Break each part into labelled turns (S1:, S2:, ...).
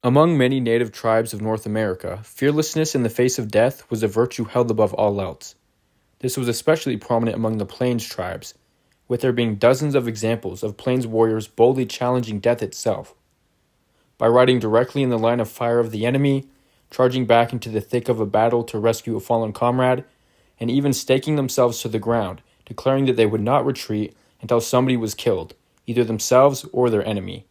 S1: Among many native tribes of North America, fearlessness in the face of death was a virtue held above all else. This was especially prominent among the Plains tribes, with there being dozens of examples of Plains warriors boldly challenging death itself. By riding directly in the line of fire of the enemy, charging back into the thick of a battle to rescue a fallen comrade, and even staking themselves to the ground, declaring that they would not retreat until somebody was killed, either themselves or their enemy.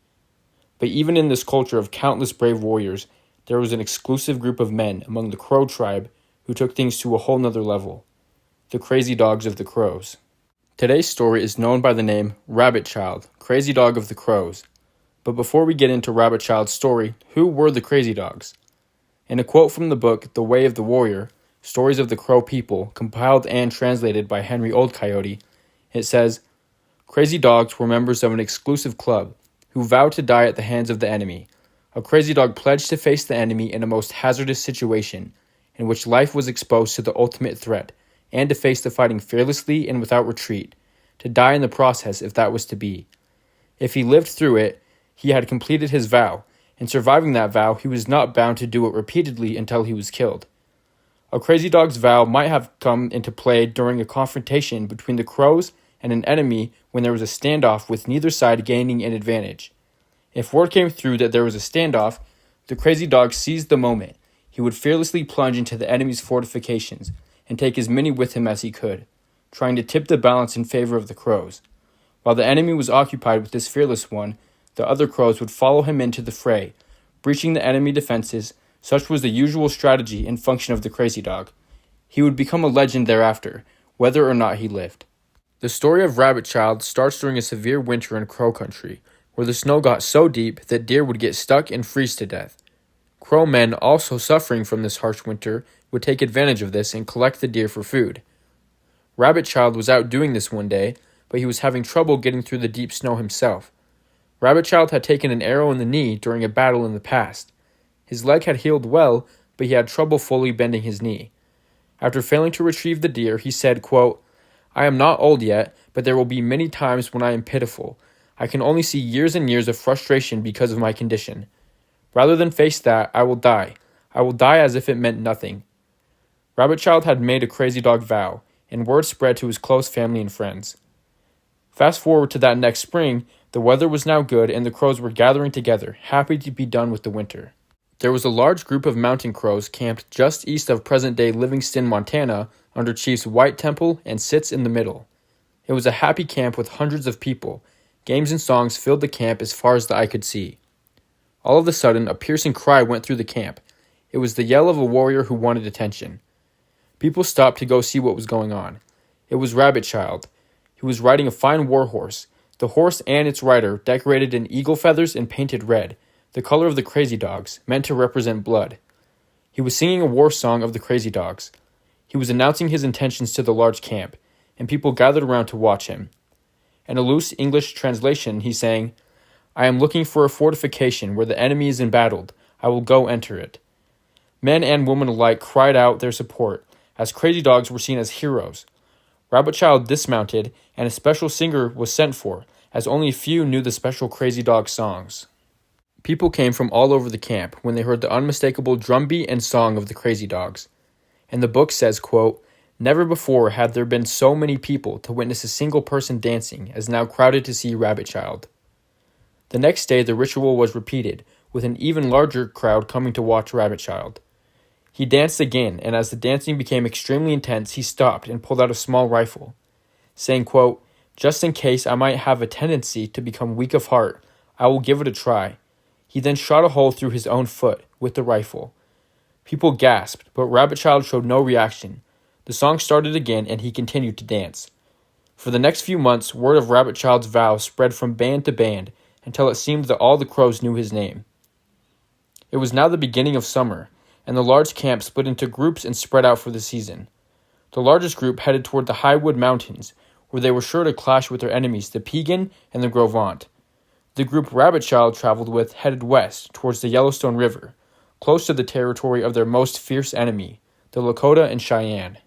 S1: But even in this culture of countless brave warriors, there was an exclusive group of men among the Crow tribe who took things to a whole nother level: the Crazy Dogs of the Crows. Today's story is known by the name Rabbit Child, Crazy Dog of the Crows. But before we get into Rabbit Child's story, who were the Crazy Dogs? In a quote from the book The Way of the Warrior, Stories of the Crow People, compiled and translated by Henry Old Coyote, it says, "Crazy Dogs were members of an exclusive club who vowed to die at the hands of the enemy. A crazy dog pledged to face the enemy in a most hazardous situation, in which life was exposed to the ultimate threat, and to face the fighting fearlessly and without retreat, to die in the process if that was to be. If he lived through it, he had completed his vow, and surviving that vow, he was not bound to do it repeatedly until he was killed. A crazy dog's vow might have come into play during a confrontation between the Crows and an enemy when there was a standoff with neither side gaining an advantage. If word came through that there was a standoff, the crazy dog seized the moment. He would fearlessly plunge into the enemy's fortifications and take as many with him as he could, trying to tip the balance in favor of the Crows. While the enemy was occupied with this fearless one, the other Crows would follow him into the fray, breaching the enemy defenses. Such was the usual strategy and function of the crazy dog. He would become a legend thereafter, whether or not he lived." The story of Rabbit Child starts during a severe winter in Crow country, where the snow got so deep that deer would get stuck and freeze to death. Crow men, also suffering from this harsh winter, would take advantage of this and collect the deer for food. Rabbit Child was out doing this one day, but he was having trouble getting through the deep snow himself. Rabbit Child had taken an arrow in the knee during a battle in the past. His leg had healed well, but he had trouble fully bending his knee. After failing to retrieve the deer, he said, quote, "I am not old yet, but there will be many times when I am pitiful. I can only see years and years of frustration because of my condition. Rather than face that, I will die. I will die as if it meant nothing." Rabbit Child had made a crazy dog vow, and word spread to his close family and friends. Fast forward to that next spring, the weather was now good and the crows were gathering together, happy to be done with the winter. There was a large group of mountain crows camped just east of present-day Livingston, Montana, under Chiefs White Temple and Sits in the Middle. It was a happy camp with hundreds of people. Games and songs filled the camp as far as the eye could see. All of a sudden, a piercing cry went through the camp. It was the yell of a warrior who wanted attention. People stopped to go see what was going on. It was Rabbit Child. He was riding a fine war horse, the horse and its rider decorated in eagle feathers and painted red, the color of the crazy dogs, meant to represent blood. He was singing a war song of the crazy dogs. He was announcing his intentions to the large camp, and people gathered around to watch him. In a loose English translation, he sang, "I am looking for a fortification where the enemy is embattled. I will go enter it." Men and women alike cried out their support, as crazy dogs were seen as heroes. Rabbit Child dismounted, and a special singer was sent for, as only a few knew the special crazy dog songs. People came from all over the camp when they heard the unmistakable drumbeat and song of the crazy dogs. And the book says, quote, "Never before had there been so many people to witness a single person dancing as now crowded to see Rabbit Child." The next day the ritual was repeated, with an even larger crowd coming to watch Rabbit Child. He danced again, and as the dancing became extremely intense, he stopped and pulled out a small rifle, saying, quote, "Just in case I might have a tendency to become weak of heart, I will give it a try." He then shot a hole through his own foot with the rifle. People gasped, but Rabbit Child showed no reaction. The song started again, and he continued to dance. For the next few months, word of Rabbit Child's vow spread from band to band, until it seemed that all the crows knew his name. It was now the beginning of summer, and the large camp split into groups and spread out for the season. The largest group headed toward the Highwood Mountains, where they were sure to clash with their enemies, the Piegan and the Gros Ventre. The group Rabbit Child traveled with headed west towards the Yellowstone River, close to the territory of their most fierce enemy, the Lakota and Cheyenne.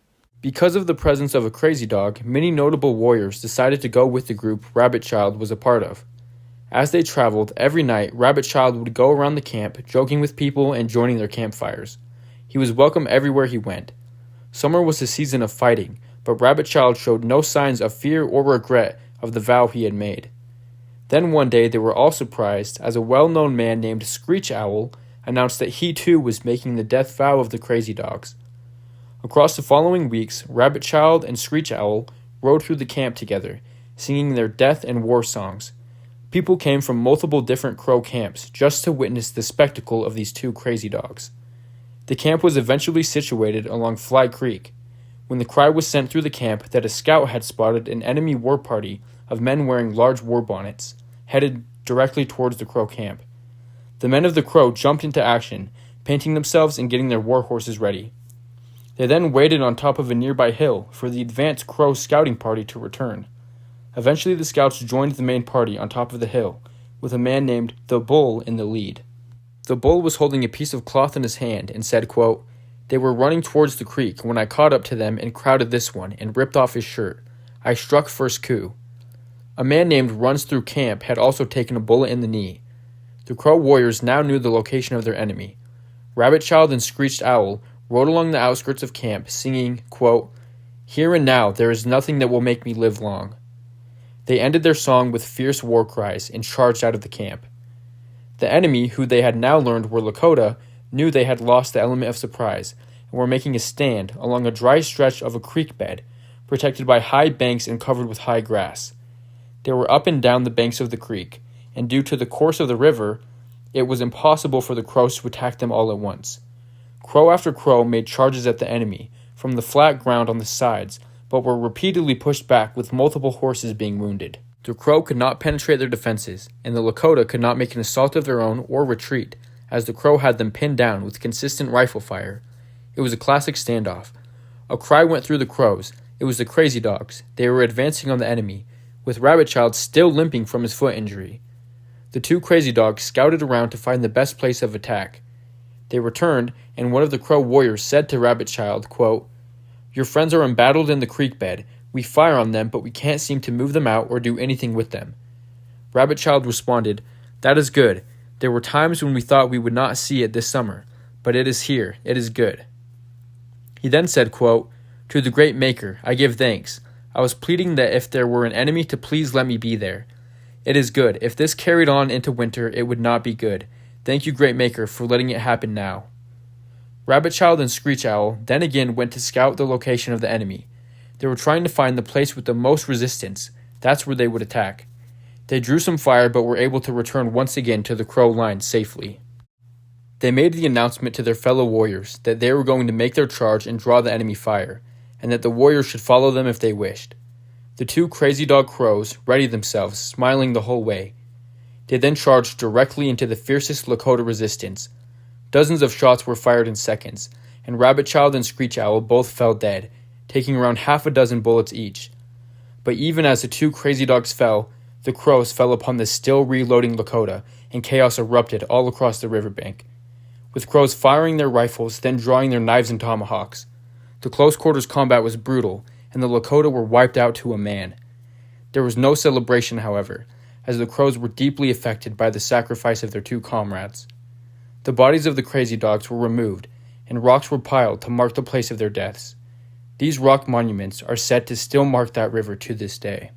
S1: Because of the presence of a crazy dog, many notable warriors decided to go with the group Rabbit Child was a part of. As they traveled, every night, Rabbit Child would go around the camp, joking with people and joining their campfires. He was welcome everywhere he went. Summer was the season of fighting, but Rabbit Child showed no signs of fear or regret of the vow he had made. Then one day they were all surprised as a well-known man named Screech Owl announced that he too was making the death vow of the Crazy Dogs. Across the following weeks, Rabbit Child and Screech Owl rode through the camp together, singing their death and war songs. People came from multiple different Crow camps just to witness the spectacle of these two crazy dogs. The camp was eventually situated along Fly Creek, when the cry was sent through the camp that a scout had spotted an enemy war party of men wearing large war bonnets, headed directly towards the Crow camp. The men of the Crow jumped into action, painting themselves and getting their war horses ready. They then waited on top of a nearby hill for the advanced Crow scouting party to return. Eventually the scouts joined the main party on top of the hill, with a man named the Bull in the lead. The Bull was holding a piece of cloth in his hand and said, quote, "They were running towards the creek when I caught up to them and crowded this one and ripped off his shirt. I struck first coup." A man named Runs Through Camp had also taken a bullet in the knee. The Crow warriors now knew the location of their enemy. Rabbit Child and Screeched Owl rode along the outskirts of camp, singing, quote, "Here and now there is nothing that will make me live long." They ended their song with fierce war cries and charged out of the camp. The enemy, who they had now learned were Lakota, knew they had lost the element of surprise and were making a stand along a dry stretch of a creek bed, protected by high banks and covered with high grass. They were up and down the banks of the creek, and due to the course of the river, it was impossible for the Crows to attack them all at once. Crow after Crow made charges at the enemy from the flat ground on the sides, but were repeatedly pushed back with multiple horses being wounded. The Crow could not penetrate their defenses, and the Lakota could not make an assault of their own or retreat, as the Crow had them pinned down with consistent rifle fire. It was a classic standoff. A cry went through the Crows. It was the Crazy Dogs. They were advancing on the enemy, with Rabbit Child still limping from his foot injury. The two Crazy Dogs scouted around to find the best place of attack. They returned, and one of the Crow warriors said to Rabbit Child, quote, "Your friends are embattled in the creek bed. We fire on them, but we can't seem to move them out or do anything with them." Rabbit Child responded, "That is good. There were times when we thought we would not see it this summer, but it is here. It is good." He then said, quote, "To the great Maker, I give thanks. I was pleading that if there were an enemy to please let me be there. It is good. If this carried on into winter, it would not be good. Thank you, great Maker, for letting it happen now." Rabbit Child and Screech Owl then again went to scout the location of the enemy. They were trying to find the place with the most resistance. That's where they would attack. They drew some fire but were able to return once again to the Crow line safely. They made the announcement to their fellow warriors that they were going to make their charge and draw the enemy fire, and that the warriors should follow them if they wished. The two Crazy Dog Crows readied themselves, smiling the whole way. They then charged directly into the fiercest Lakota resistance. Dozens of shots were fired in seconds, and Rabbit Child and Screech Owl both fell dead, taking around half a dozen bullets each. But even as the two Crazy Dogs fell, the Crows fell upon the still reloading Lakota, and chaos erupted all across the riverbank, with Crows firing their rifles, then drawing their knives and tomahawks. The close-quarters combat was brutal, and the Lakota were wiped out to a man. There was no celebration, however, as the Crows were deeply affected by the sacrifice of their two comrades. The bodies of the Crazy Dogs were removed, and rocks were piled to mark the place of their deaths. These rock monuments are said to still mark that river to this day.